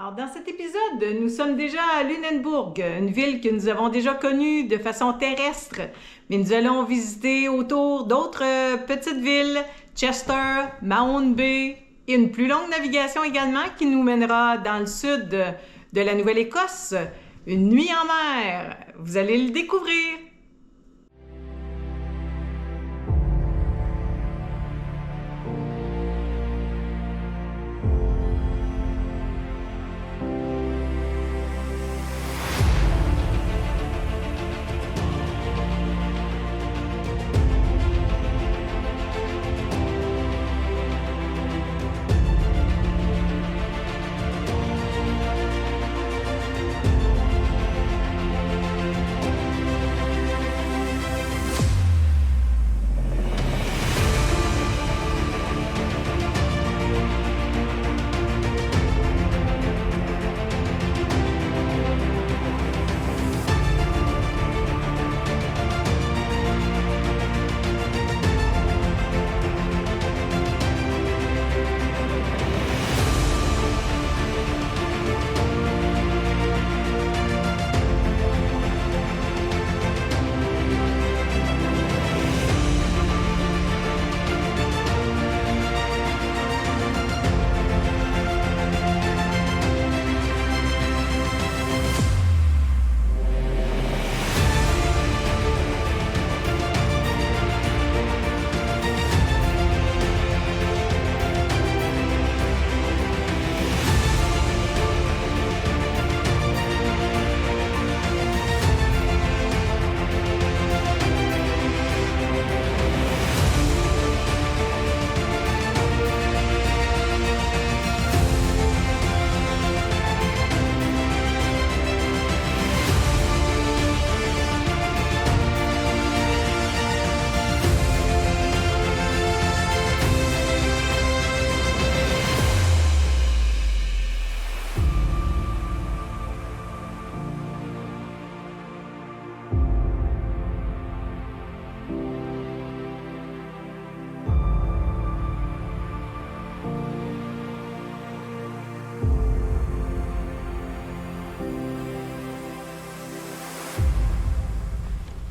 Alors, dans cet épisode, nous sommes déjà à Lunenburg, une ville que nous avons déjà connue de façon terrestre, mais nous allons visiter autour d'autres petites villes, Chester, Mahone Bay, et une plus longue navigation également qui nous mènera dans le sud de la Nouvelle-Écosse, une nuit en mer. Vous allez le découvrir.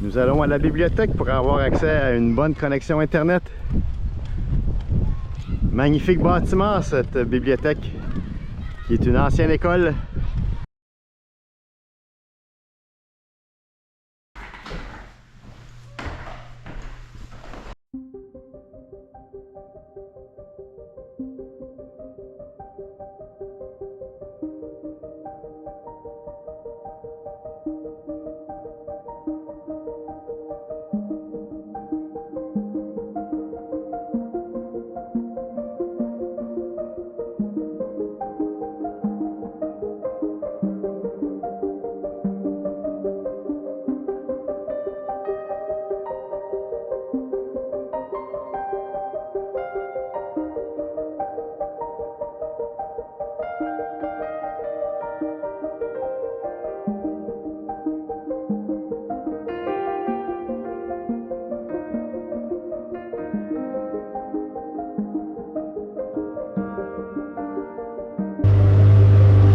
Nous allons à la bibliothèque pour avoir accès à une bonne connexion Internet. Magnifique bâtiment, cette bibliothèque, qui est une ancienne école.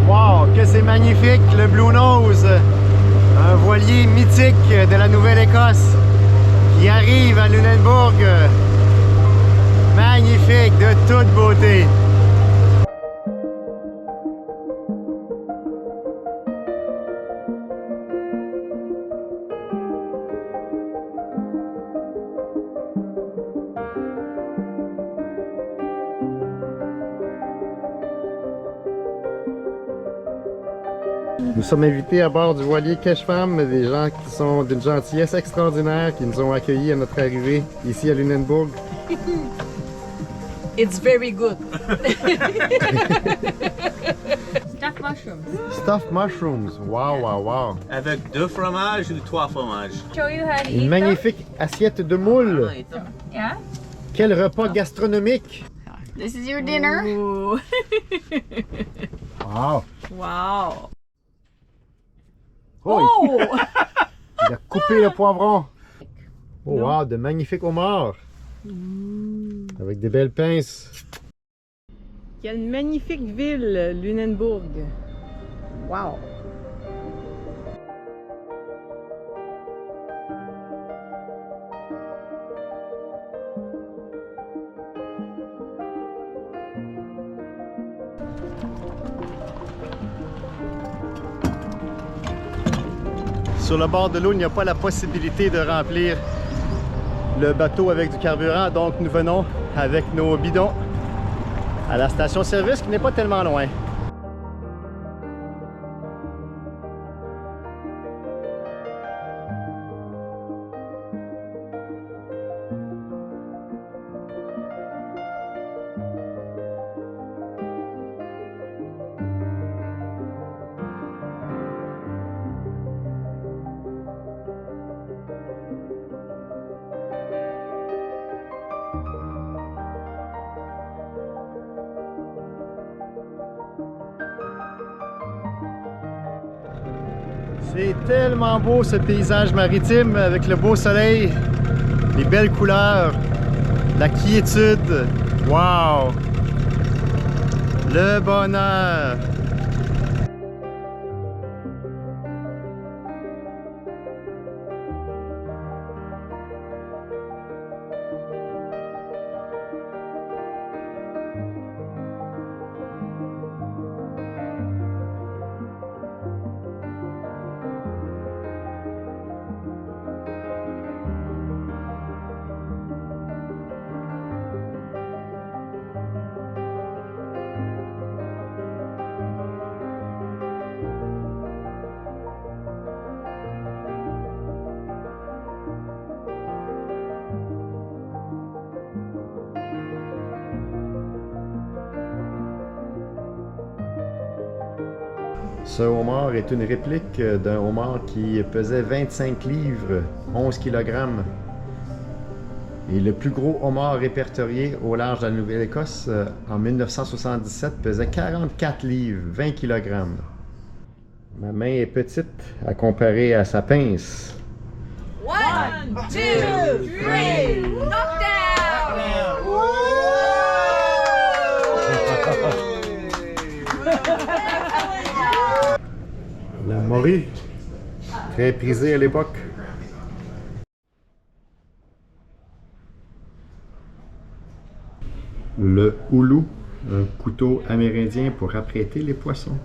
Wow, que c'est magnifique, le Blue Nose, un voilier mythique de la Nouvelle-Écosse qui arrive à Lunenburg. Magnifique, de toute beauté. Nous sommes invités à bord du voilier Keshfam, des gens qui sont d'une gentillesse extraordinaire, qui nous ont accueillis à notre arrivée ici à Lunenburg. It's very good. Stuffed mushrooms. Stuffed mushrooms, wow, wow, wow. Avec 2 fromages ou 3 fromages? Show you how to Une eat magnifique assiette de moule. them. Yeah. Quel repas gastronomique. This is your dinner. Ooh. Wow. Wow. Oh, Oh! il a coupé le poivron. Oh, wow, de magnifiques homards. Avec des belles pinces. Quelle magnifique ville, Lunenburg. Wow! Sur le bord de l'eau, il n'y a pas la possibilité de remplir le bateau avec du carburant, donc nous venons avec nos bidons à la station-service qui n'est pas tellement loin. C'est tellement beau ce paysage maritime avec le beau soleil, les belles couleurs, la quiétude. Wow! Le bonheur! Ce homard est une réplique d'un homard qui pesait 25 livres, 11 kg. Et le plus gros homard répertorié au large de la Nouvelle-Écosse en 1977 pesait 44 livres, 20 kg. Ma main est petite à comparer à sa pince. 1, 2, 3, knockdown! La morue, très prisée à l'époque. Le houlou, un couteau amérindien pour apprêter les poissons.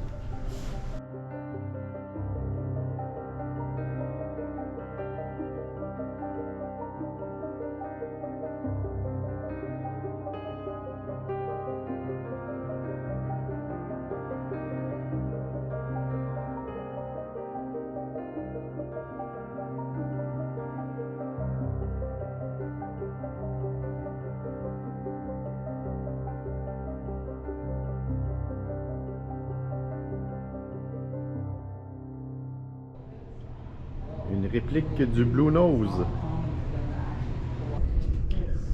Une réplique du Blue Nose.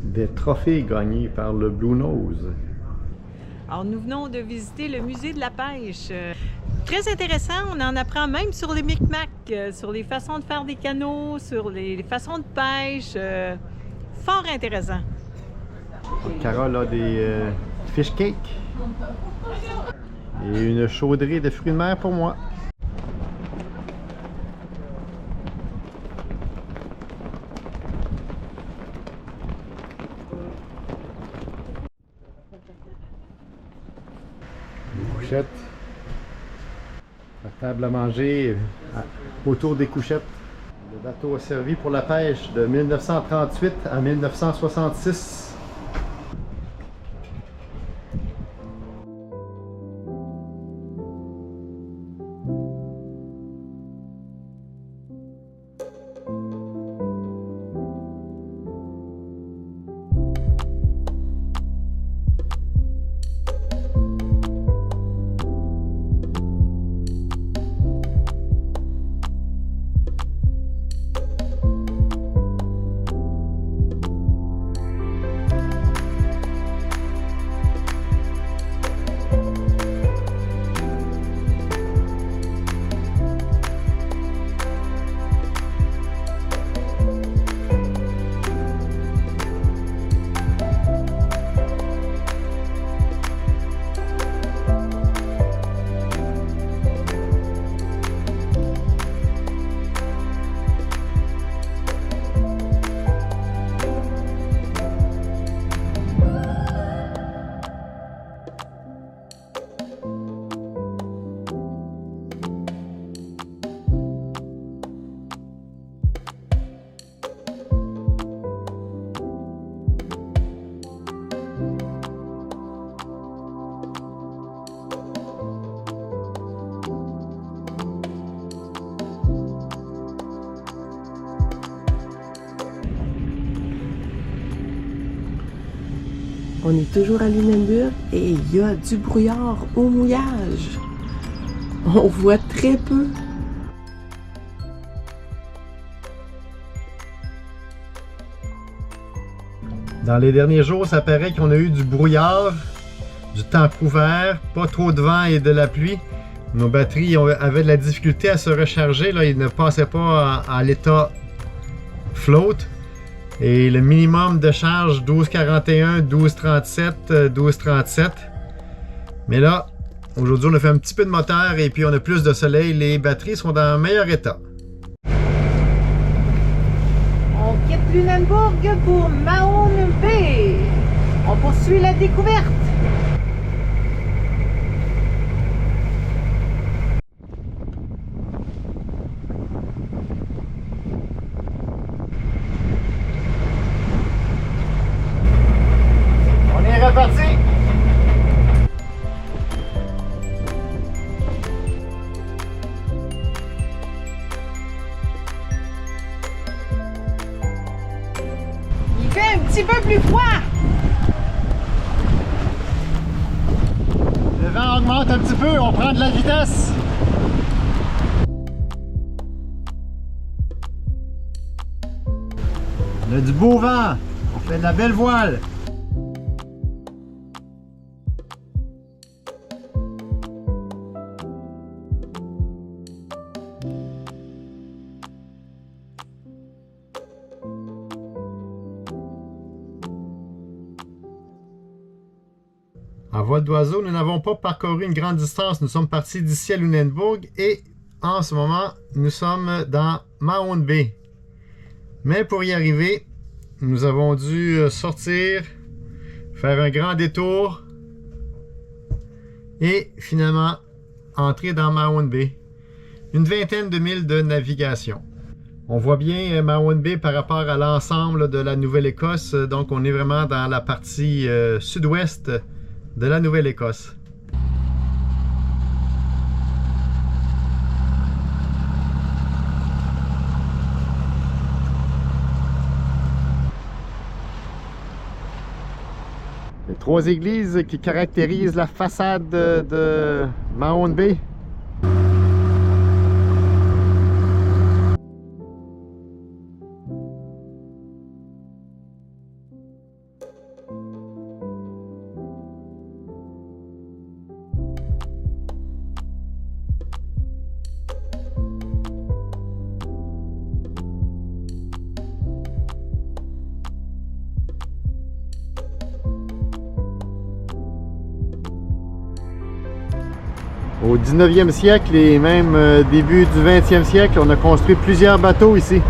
Des trophées gagnés par le Blue Nose. Alors, nous venons de visiter le musée de la pêche. Très intéressant, on en apprend même sur les Micmacs, sur les façons de faire des canots, sur les façons de pêche. Fort intéressant. Carole a des fish cakes et une chaudrée de fruits de mer pour moi. Couchettes, la table à manger autour des couchettes. Le bateau a servi pour la pêche de 1938 à 1966. On est toujours à Lunenburg et il y a du brouillard au mouillage. On voit très peu. Dans les derniers jours, ça paraît qu'on a eu du brouillard, du temps couvert, pas trop de vent et de la pluie. Nos batteries avaient de la difficulté à se recharger. Là, ils ne passaient pas à l'état float. Et le minimum de charge 12,41, 12,37, 12,37. Mais là, aujourd'hui, on a fait un petit peu de moteur et puis on a plus de soleil. Les batteries sont dans un meilleur état. On quitte Lunenburg pour Mahone Bay. On poursuit la découverte. On est reparti! Il fait un petit peu plus froid. Le vent augmente un petit peu, on prend de la vitesse. On a du beau vent, on fait de la belle voile. En vol d'oiseau, nous n'avons pas parcouru une grande distance. Nous sommes partis d'ici à Lunenburg et en ce moment, nous sommes dans Mahone Bay. Mais pour y arriver, nous avons dû sortir, faire un grand détour et finalement entrer dans Mahone Bay. Une vingtaine de milles de navigation. On voit bien Mahone Bay par rapport à l'ensemble de la Nouvelle-Écosse. Donc on est vraiment dans la partie sud-ouest de la Nouvelle-Écosse. Les trois églises qui caractérisent la façade de Mahone Bay. Au 19e siècle et même début du 20e siècle, on a construit plusieurs bateaux ici.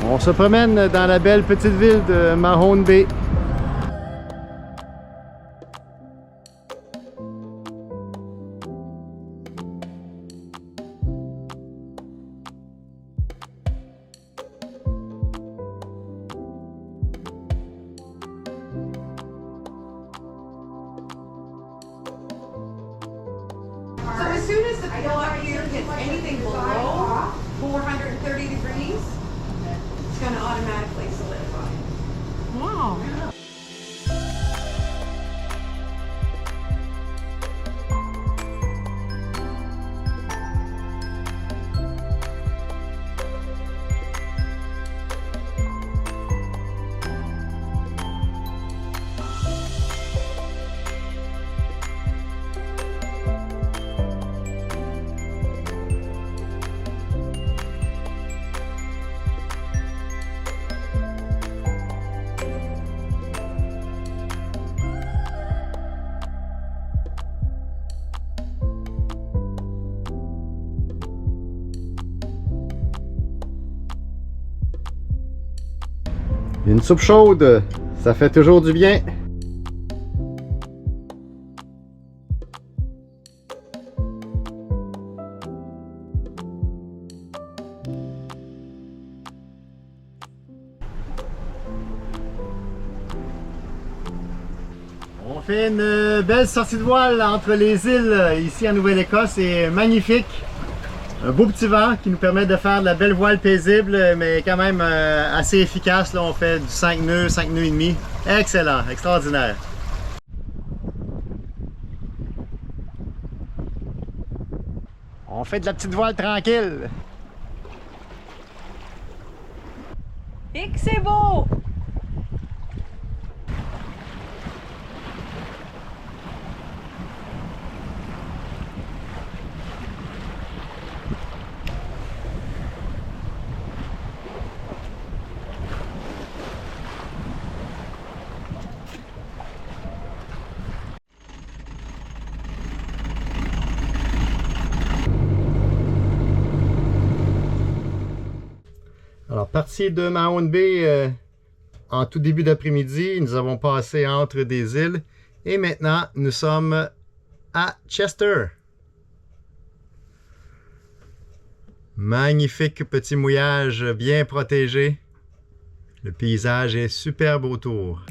On se promène dans la belle petite ville de Mahone Bay. So as soon as the pill up here hits anything below 430 degrees, it's going to automatically solidify. Wow. Une soupe chaude, ça fait toujours du bien. On fait une belle sortie de voile entre les îles ici en Nouvelle-Écosse. C'est magnifique. Un beau petit vent qui nous permet de faire de la belle voile paisible, mais quand même assez efficace. Là, on fait du 5 nœuds et demi. Excellent, extraordinaire. On fait de la petite voile tranquille. Et que c'est beau! Alors, parti de Mahone Bay en tout début d'après-midi, nous avons passé entre des îles et maintenant nous sommes à Chester. Magnifique petit mouillage bien protégé. Le paysage est superbe autour.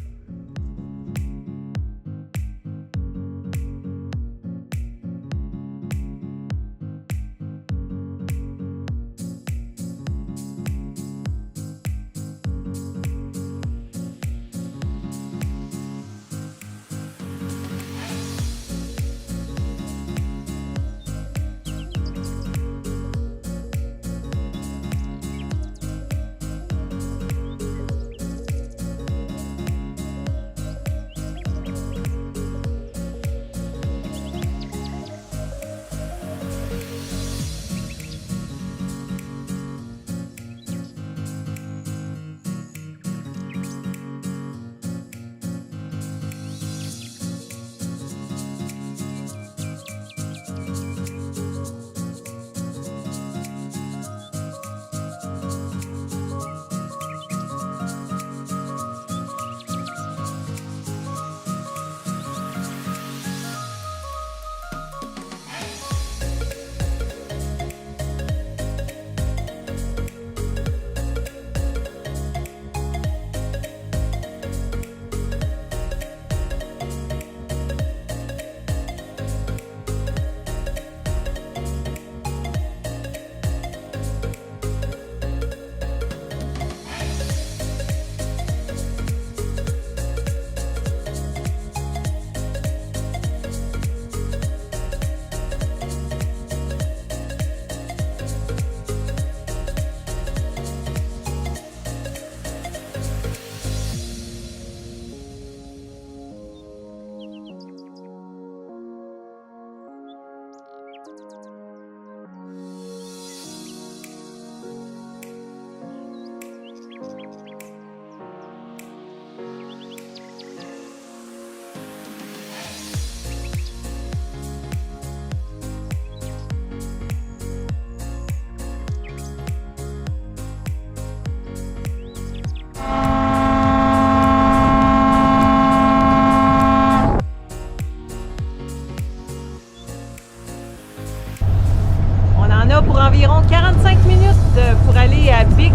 Pour environ 45 minutes pour aller à Big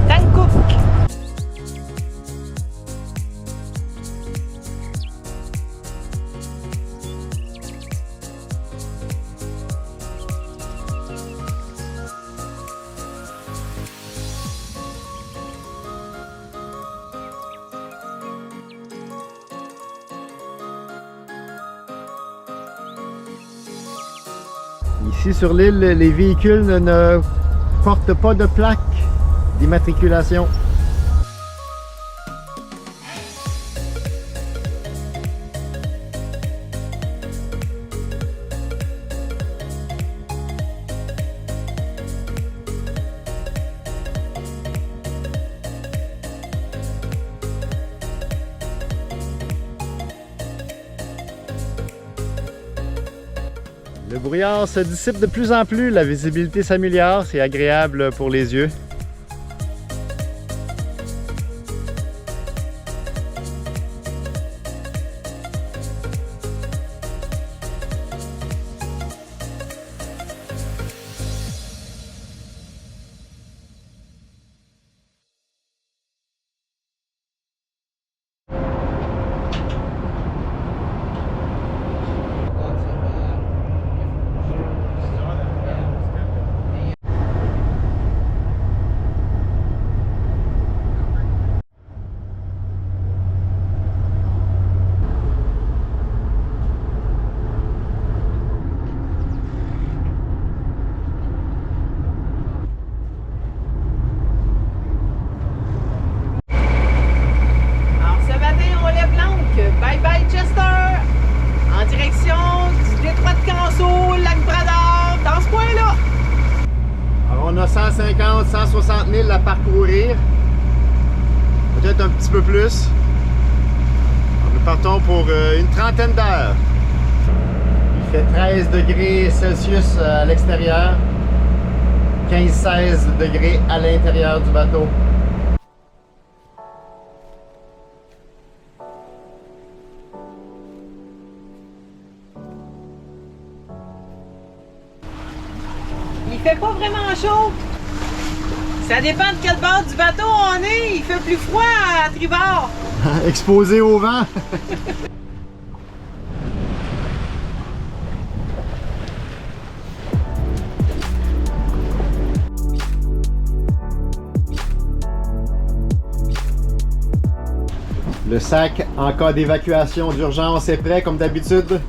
Tancook. Ici sur l'île, les véhicules ne portent pas de plaque d'immatriculation. Le brouillard se dissipe de plus en plus, la visibilité s'améliore, c'est agréable pour les yeux. 150, 160 000 à parcourir. Peut-être un petit peu plus. Nous partons pour une trentaine d'heures. Il fait 13 degrés Celsius à l'extérieur, 15-16 degrés à l'intérieur du bateau. Il fait pas vraiment chaud. Ça dépend de quel bord du bateau on est. Il fait plus froid à tribord. Exposé au vent. Le sac en cas d'évacuation d'urgence est prêt comme d'habitude.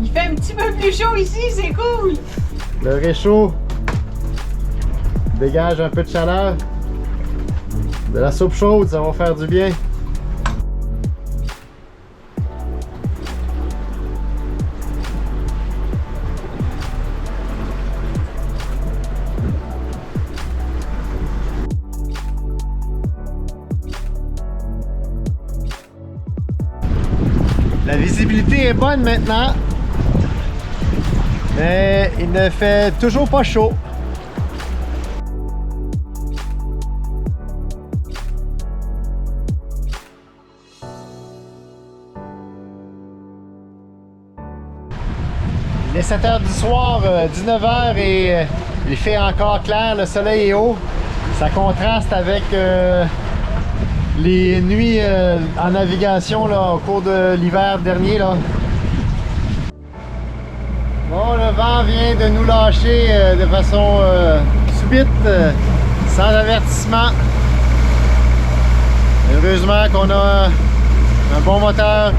Il fait un petit peu plus chaud ici, c'est cool. Le réchaud dégage un peu de chaleur. De la soupe chaude, ça va faire du bien. La visibilité est bonne maintenant, mais il ne fait toujours pas chaud. Il est 7 h du soir, 19 h et il fait encore clair, le soleil est haut. Ça contraste avec les nuits en navigation là, au cours de l'hiver dernier. Là. Bon, le vent vient de nous lâcher de façon subite, sans avertissement. Heureusement qu'on a un bon moteur.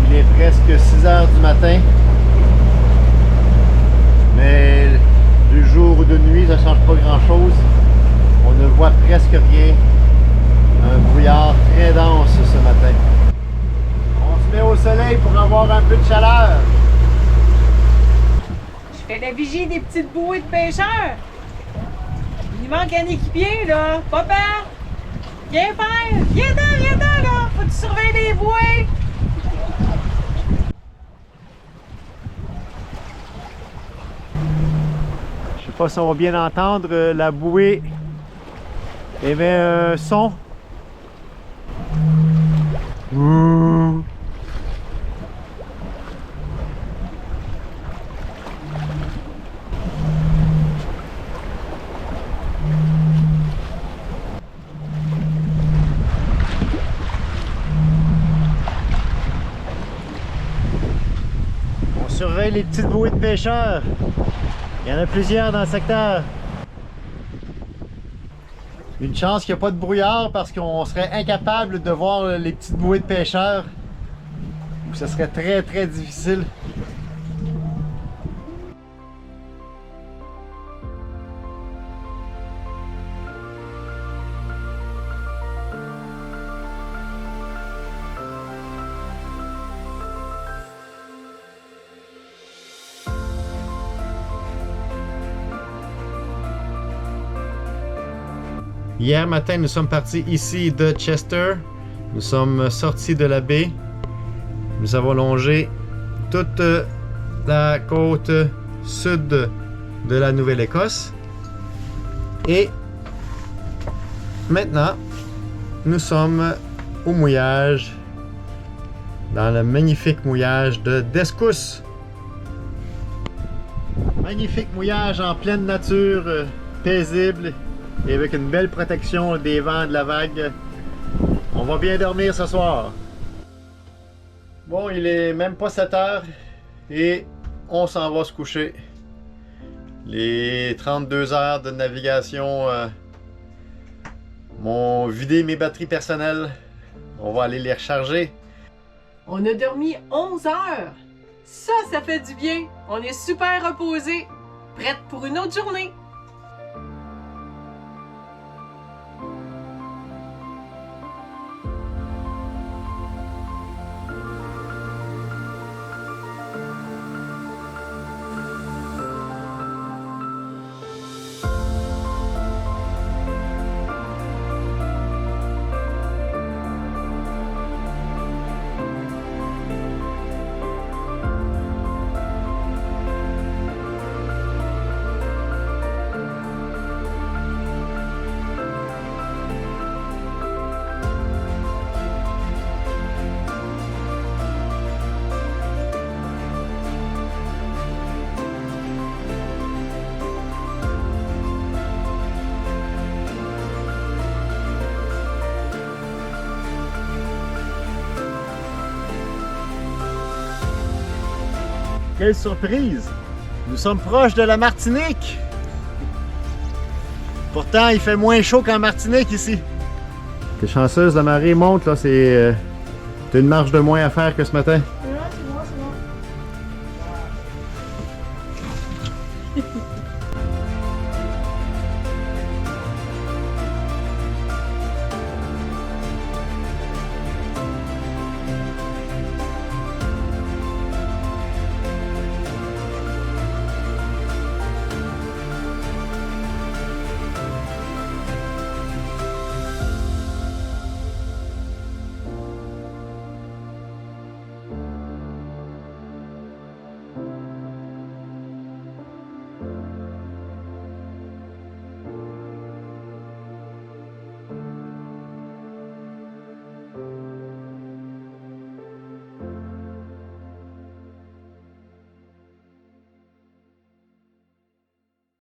Il est presque 6 h du matin. Mais du jour ou de nuit, ça ne change pas grand-chose. On ne voit presque rien. Un brouillard très dense ce matin. On se met au soleil pour avoir un peu de chaleur. Je fais la vigie des petites bouées de pêcheurs. Il manque un équipier, là. Papa! Viens faire! Viens-t'en, là! Faut que tu surveilles les bouées! Je sais pas si on va bien entendre, la bouée émet un son. Ouh. On surveille les petites bouées de pêcheurs. Il y en a plusieurs dans le secteur. Une chance qu'il n'y a pas de brouillard parce qu'on serait incapable de voir les petites bouées de pêcheurs. Ce serait très très difficile. Hier matin, nous sommes partis ici de Chester. Nous sommes sortis de la baie. Nous avons longé toute la côte sud de la Nouvelle-Écosse. Et maintenant, nous sommes au mouillage, dans le magnifique mouillage de Descousse. Magnifique mouillage en pleine nature, paisible. Et avec une belle protection des vents et de la vague. On va bien dormir ce soir. Bon, il est même pas 7 h et on s'en va se coucher. Les 32 heures de navigation m'ont vidé mes batteries personnelles. On va aller les recharger. On a dormi 11 heures. Ça fait du bien. On est super reposés. Prête pour une autre journée. Quelle surprise! Nous sommes proches de la Martinique! Pourtant, il fait moins chaud qu'en Martinique ici. T'es chanceuse, la marée monte, là, c'est une marche de moins à faire que ce matin.